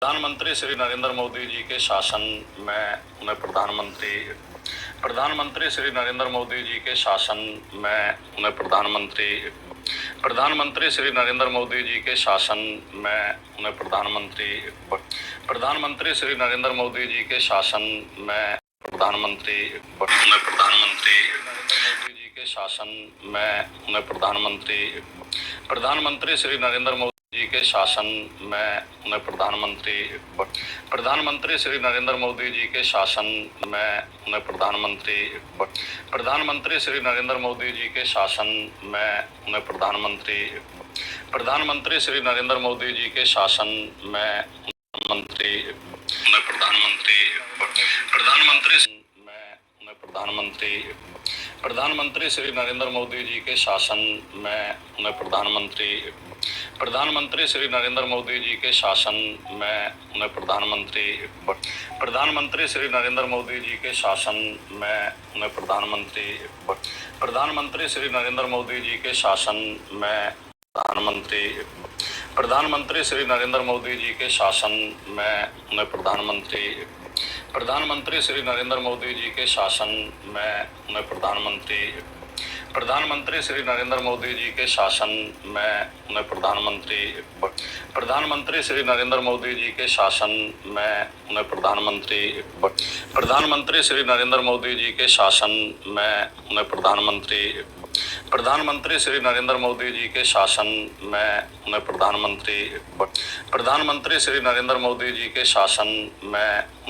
प्रधानमंत्री श्री नरेंद्र मोदी जी के शासन में उन्हें प्रधानमंत्री श्री नरेंद्र मोदी जी के शासन में उन्हें प्रधानमंत्री श्री नरेंद्र मोदी जी के शासन में उन्हें प्रधानमंत्री श्री नरेंद्र मोदी जी के शासन में प्रधानमंत्री मोदी जी के शासन में उन्हें प्रधानमंत्री श्री नरेंद्र मोदी जी के शासन में उन्हें प्रधानमंत्री श्री नरेंद्र मोदी जी के शासन में उन्हें प्रधानमंत्री श्री नरेंद्र मोदी जी के शासन में उन्हें प्रधानमंत्री श्री नरेंद्र मोदी जी के शासन में प्रधानमंत्री श्री नरेंद्र मोदी जी के शासन में उन्हें प्रधानमंत्री श्री नरेंद्र मोदी जी के शासन में उन्हें प्रधानमंत्री श्री नरेंद्र मोदी जी के शासन में उन्हें प्रधानमंत्री श्री नरेंद्र मोदी जी के शासन में प्रधानमंत्री श्री नरेंद्र मोदी जी के शासन में उन्हें प्रधानमंत्री श्री नरेंद्र मोदी जी के शासन में उन्हें प्रधानमंत्री श्री नरेंद्र मोदी जी के शासन में उन्हें प्रधानमंत्री श्री नरेंद्र मोदी जी के शासन में उन्हें प्रधानमंत्री श्री नरेंद्र मोदी जी के शासन में उन्हें प्रधानमंत्री श्री नरेंद्र मोदी जी के शासन में उन्हें प्रधानमंत्री श्री नरेंद्र मोदी जी के शासन में उन्हें प्रधानमंत्री श्री नरेंद्र मोदी जी के शासन में उन्हें प्रधानमंत्री श्री नरेंद्र मोदी जी के शासन में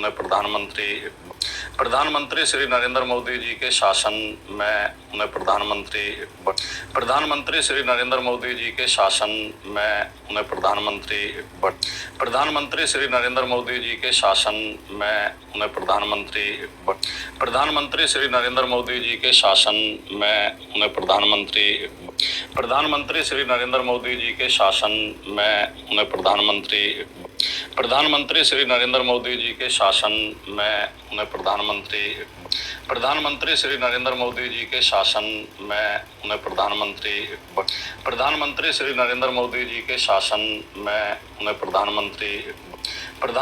उन्हें प्रधानमंत्री श्री नरेंद्र मोदी जी के शासन में उन्हें प्रधानमंत्री श्री नरेंद्र मोदी जी के शासन में उन्हें प्रधानमंत्री श्री नरेंद्र मोदी जी के शासन में उन्हें प्रधानमंत्री श्री नरेंद्र मोदी जी के शासन में उन्हें प्रधानमंत्री श्री नरेंद्र मोदी जी के शासन में उन्हें प्रधानमंत्री श्री नरेंद्र मोदी जी के शासन में उन्हें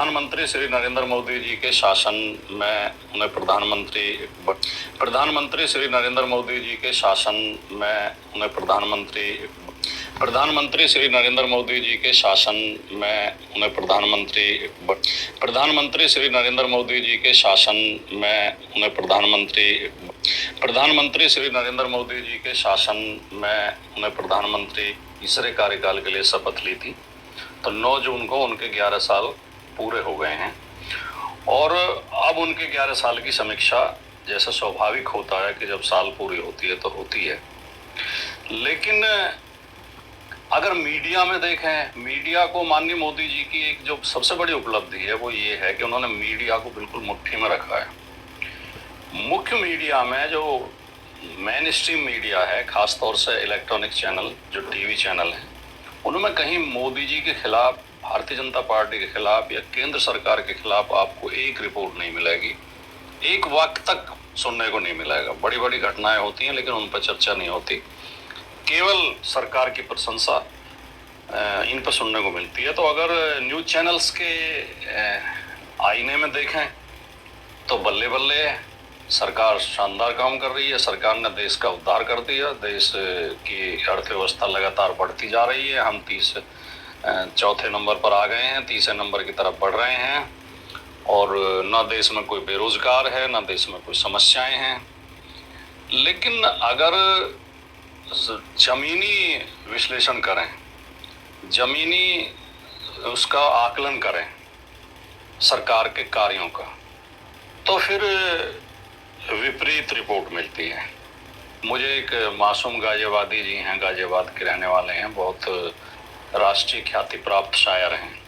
प्रधानमंत्री श्री नरेंद्र मोदी जी के शासन में उन्हें प्रधानमंत्री श्री नरेंद्र मोदी जी के शासन में उन्हें प्रधानमंत्री श्री नरेंद्र मोदी जी के शासन में उन्हें प्रधानमंत्री श्री नरेंद्र मोदी जी के शासन में उन्हें प्रधानमंत्री श्री नरेंद्र मोदी जी के शासन में उन्हें प्रधानमंत्री तीसरे कार्यकाल के लिए शपथ ली थी। तो 9 जून को उनके 11 साल पूरे हो गए हैं और अब उनके 11 साल की समीक्षा जैसा स्वाभाविक होता है कि जब साल पूरी होती है तो होती है। लेकिन अगर मीडिया में देखें, मीडिया को माननीय मोदी जी की एक जो सबसे बड़ी उपलब्धि है वो ये है कि उन्होंने मीडिया को बिल्कुल मुट्ठी में रखा है। मुख्य मीडिया में जो मेन स्ट्रीम मीडिया है, खासतौर से इलेक्ट्रॉनिक चैनल जो टीवी चैनल हैं, उनमें कहीं मोदी जी के खिलाफ, भारतीय जनता पार्टी के खिलाफ या केंद्र सरकार के खिलाफ आपको एक रिपोर्ट नहीं मिलेगी, एक वाक्य तक सुनने को नहीं मिलेगा। बड़ी बड़ी घटनाएं होती हैं लेकिन उन पर चर्चा नहीं होती, केवल सरकार की प्रशंसा इन पर सुनने को मिलती है। तो अगर न्यूज़ चैनल्स के आईने में देखें तो बल्ले बल्ले सरकार शानदार काम कर रही है। सरकार ने देश का उद्धार कर दिया, देश की अर्थव्यवस्था लगातार बढ़ती जा रही है। हम चौथे नंबर पर आ गए हैं, तीसरे नंबर की तरफ बढ़ रहे हैं और ना देश में कोई बेरोजगार है, ना देश में कोई समस्याएं हैं। लेकिन अगर जमीनी विश्लेषण करें, जमीनी उसका आकलन करें सरकार के कार्यों का, तो फिर विपरीत रिपोर्ट मिलती है। मुझे एक मासूम गाजियाबादी जी हैं, गाजियाबाद के रहने वाले हैं, बहुत राष्ट्रीय ख्याति प्राप्त शायर हैं।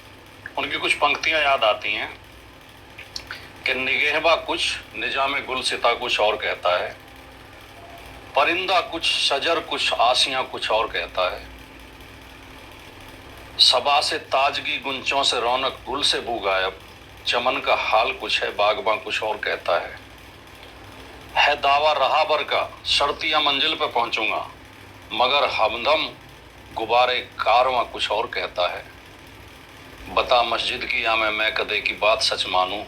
उनकी कुछ पंक्तियां याद आती हैं कि निगहबा कुछ, निजामे गुलसिता कुछ और कहता है, परिंदा कुछ, शजर कुछ, आसियां कुछ और कहता है, सबा से ताजगी, गुंचों से रौनक, गुल से बू गायब, चमन का हाल कुछ है, बागबां कुछ और कहता है दावा रहाबर का, शर्तिया मंजिल पे पहुंचूंगा, मगर हमदम गुबारे कारवां कुछ और कहता है। बता मस्जिद की या मैं कदे की बात सच मानूं,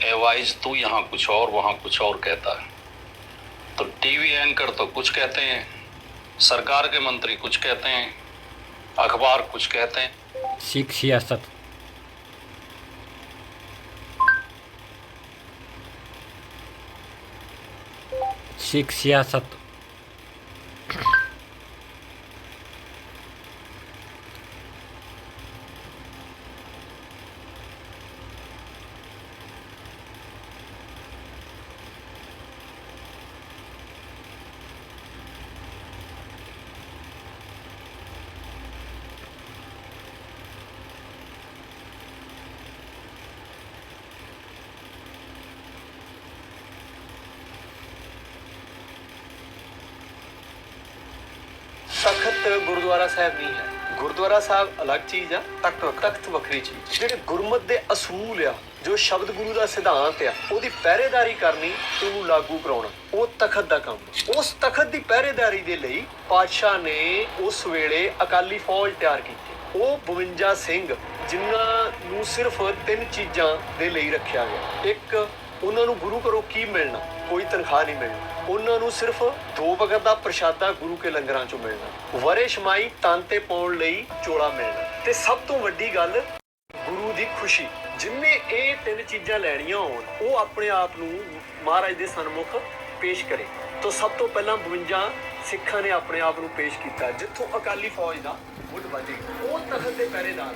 ए वाइज तू यहाँ कुछ और वहां कुछ और कहता है। तो टीवी एंकर तो कुछ कहते हैं, सरकार के मंत्री कुछ कहते हैं, अखबार कुछ कहते हैं। सिख सियासत सिख सियासत तख्त गुरुद्वारा ਸਾਹਿਬ ਨਹੀਂ ਹੈ। ਗੁਰਦੁਆਰਾ ਸਾਹਿਬ ਅਲੱਗ ਚੀਜ਼ ਆ, ਤਖਤ ਵੱਖਰੀ ਚੀਜ਼। ਜਿਹੜੇ ਗੁਰਮਤ ਦੇ ਅਸੂਲ ਆ, ਜੋ ਸ਼ਬਦ ਗੁਰੂ ਦਾ ਸਿਧਾਂਤ ਆ, ਉਹਦੀ ਪਹਿਰੇਦਾਰੀ ਕਰਨੀ ਤੇ ਉਹਨੂੰ ਲਾਗੂ ਕਰਾਉਣਾ, ਉਹ ਤਖਤ ਦਾ ਕੰਮ। ਉਸ ਤਖਤ ਦੀ ਪਹਿਰੇਦਾਰੀ ਦੇ ਲਈ ਪਾਤਸ਼ਾਹ ਨੇ ਉਸ ਵੇਲੇ ਅਕਾਲੀ ਫੌਜ ਤਿਆਰ ਕੀਤੀ। ਉਹ 52 ਸਿੰਘ ਜਿਨ੍ਹਾਂ ਨੂੰ ਸਿਰਫ 3 ਚੀਜ਼ਾਂ ਦੇ ਲਈ ਰੱਖਿਆ ਗਿਆ। ਇੱਕ, ਉਹਨਾਂ ਨੂੰ ਗੁਰੂ ਘਰੋਂ ਕੀ ਮਿਲਣਾ, ਕੋਈ ਤਨਖਾਹ ਨਹੀਂ ਮਿਲਣੀ। ਉਹਨਾਂ ਨੂੰ ਸਿਰਫ 2 ਵਕਤ ਦਾ ਪ੍ਰਸ਼ਾਦਾ ਗੁਰੂ ਕੇ ਲੰਗਰਾਂ ਚੋਂ ਮਿਲਣਾ। ਵਰੇ ਸ਼ਮਾਈ ਤਨ ਤੇ ਪਾਉਣ ਲਈ ਚੋਲਾ ਮਿਲਣਾ। ਤੇ ਸਭ ਤੋਂ ਵੱਡੀ ਗੱਲ, ਗੁਰੂ ਦੀ ਖੁਸ਼ੀ। ਜਿੰਨੇ ਇਹ 3 ਚੀਜ਼ਾਂ ਲੈਣੀਆਂ ਹੋਣ, ਉਹ ਆਪਣੇ ਆਪ ਨੂੰ ਮਹਾਰਾਜ ਦੇ ਸਨਮੁਖ ਪੇਸ਼ ਕਰੇ। ਤਾਂ ਸਭ ਤੋਂ ਪਹਿਲਾਂ 52 ਸਿੱਖਾਂ ਨੇ ਆਪਣੇ ਆਪ ਨੂੰ ਪੇਸ਼ ਕੀਤਾ, ਜਿੱਥੋਂ ਅਕਾਲੀ ਫੌਜ ਦਾ ਮੁੱਢ ਵੱਜੇ। ਉਹ ਤਖਤ ਦੇ ਪਹਿਰੇਦਾਰ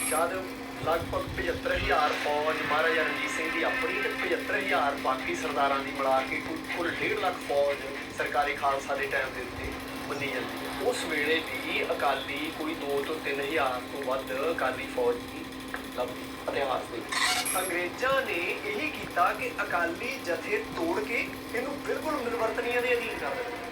ਜਦ ਲਗਭਗ 75,000 ਫੌਜ ਮਹਾਰਾਜਾ ਰਣਜੀਤ ਸਿੰਘ ਦੀ ਆਪਣੀ ਤੇ 75,000 ਬਾਕੀ ਸਰਦਾਰਾਂ ਦੀ ਮਿਲਾ ਕੇ ਕੁੱਲ 1.5 ਲੱਖ ਫੌਜ ਸਰਕਾਰੀ ਖਾਲਸਾ ਦੇ ਟਾਈਮ ਦੇ ਉੱਤੇ ਮੰਨੀ ਜਾਂਦੀ ਹੈ। ਉਸ ਵੇਲੇ ਵੀ ਅਕਾਲੀ ਕੋਈ 2 ਤੋਂ 3,000 ਤੋਂ ਵੱਧ ਅਕਾਲੀ ਫੌਜ ਦੀ ਲੱਭਦੀ ਇਤਿਹਾਸ ਦੇ ਵਿੱਚ। ਅੰਗਰੇਜ਼ਾਂ ਨੇ ਇਹੀ ਕੀਤਾ ਕਿ ਅਕਾਲੀ ਜਥੇ ਤੋੜ ਕੇ ਇਹਨੂੰ ਬਿਲਕੁਲ ਮਿਲਵਰਤਨੀਆਂ ਦੇ ਅਧੀਨ ਕਰ ਦਿੱਤਾ।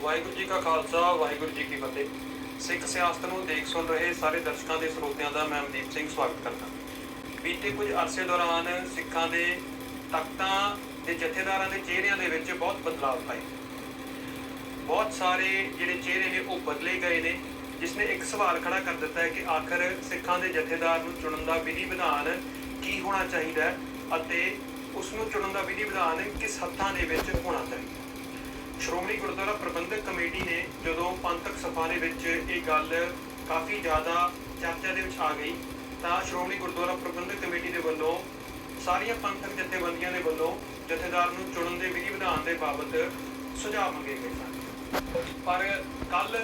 ਵਾਹਿਗੁਰੂ ਜੀ ਕਾ ਖਾਲਸਾ, ਵਾਹਿਗੁਰੂ ਜੀ ਕੀ ਫਤਿਹ। ਸਿੱਖ ਸਿਆਸਤ ਨੂੰ ਦੇਖ ਸੁਣ ਰਹੇ ਸਾਰੇ ਦਰਸ਼ਕਾਂ ਦੇ ਸਰੋਤਿਆਂ ਦਾ ਮੈਂ ਮਨਦੀਪ ਸਿੰਘ ਸਵਾਗਤ ਕਰਦਾ। ਬੀਤੇ ਕੁਝ ਅਰਸੇ ਦੌਰਾਨ ਸਿੱਖਾਂ ਦੇ ਤਖਤਾਂ ਦੇ ਜਥੇਦਾਰਾਂ ਦੇ ਚਿਹਰਿਆਂ ਦੇ ਵਿੱਚ ਬਹੁਤ ਬਦਲਾਅ ਆਏ। ਬਹੁਤ ਸਾਰੇ ਜਿਹੜੇ ਚਿਹਰੇ ਨੇ ਉਹ ਬਦਲੇ ਗਏ ਨੇ, ਜਿਸ ਨੇ ਇੱਕ ਸਵਾਲ ਖੜਾ ਕਰ ਦਿੱਤਾ ਹੈ ਕਿ ਆਖਰ ਸਿੱਖਾਂ ਦੇ ਜਥੇਦਾਰ ਨੂੰ ਚੁਣਨ ਦਾ ਵਿਧੀ ਵਿਧਾਨ ਕੀ ਹੋਣਾ ਚਾਹੀਦਾ ਹੈ ਅਤੇ ਉਸ ਨੂੰ ਚੁਣਨ ਦਾ ਵਿਧੀ ਵਿਧਾਨ ਕਿਸ ਹੱਥਾਂ ਦੇ ਵਿੱਚ ਹੋਣਾ ਚਾਹੀਦਾ। ਸ਼੍ਰੋਮਣੀ ਗੁਰਦੁਆਰਾ ਪ੍ਰਬੰਧਕ ਕਮੇਟੀ ਨੇ ਜਦੋਂ ਪੰਥਕ ਸਭਾ ਦੇ ਵਿੱਚ ਇਹ ਗੱਲ ਕਾਫੀ ਜ਼ਿਆਦਾ ਚਰਚਾ ਦੇ ਵਿੱਚ ਆ ਗਈ, ਤਾਂ ਸ਼੍ਰੋਮਣੀ ਗੁਰਦੁਆਰਾ ਪ੍ਰਬੰਧਕ ਕਮੇਟੀ ਦੇ ਵੱਲੋਂ ਸਾਰੀਆਂ ਪੰਥਕ ਜਥੇਬੰਦੀਆਂ ਦੇ ਵੱਲੋਂ ਜਥੇਦਾਰ ਨੂੰ ਚੁਣਨ ਦੇ ਵਿਧੀ ਵਿਧਾਨ ਦੇ ਬਾਬਤ ਸੁਝਾਅ ਮੰਗੇ ਗਏ ਸਨ। ਪਰ ਕੱਲ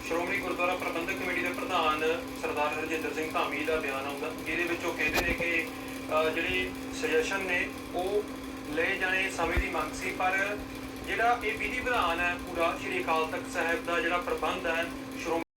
ਸ਼੍ਰੋਮਣੀ ਗੁਰਦੁਆਰਾ ਪ੍ਰਬੰਧਕ ਕਮੇਟੀ ਦੇ ਪ੍ਰਧਾਨ ਸਰਦਾਰ ਹਰਜਿੰਦਰ ਸਿੰਘ ਧਾਮੀ ਦਾ ਬਿਆਨ ਆਉਂਦਾ, ਜਿਹਦੇ ਵਿੱਚ ਉਹ ਕਹਿੰਦੇ ਨੇ ਕਿ ਜਿਹੜੇ ਸੁਜੈਸ਼ਨ ਨੇ ਉਹ ਲਏ ਜਾਣੇ ਸਮੇਂ ਦੀ ਮੰਗ ਸੀ, ਪਰ ਜਿਹੜਾ ਇਹ ਵਿਧੀ ਵਿਧਾਨ ਹੈ ਪੂਰਾ ਸ਼੍ਰੀ ਅਕਾਲ ਤਖਤ ਸਾਹਿਬ ਦਾ ਜਿਹੜਾ ਪ੍ਰਬੰਧ ਹੈ ਸ਼੍ਰੋਮਣੀ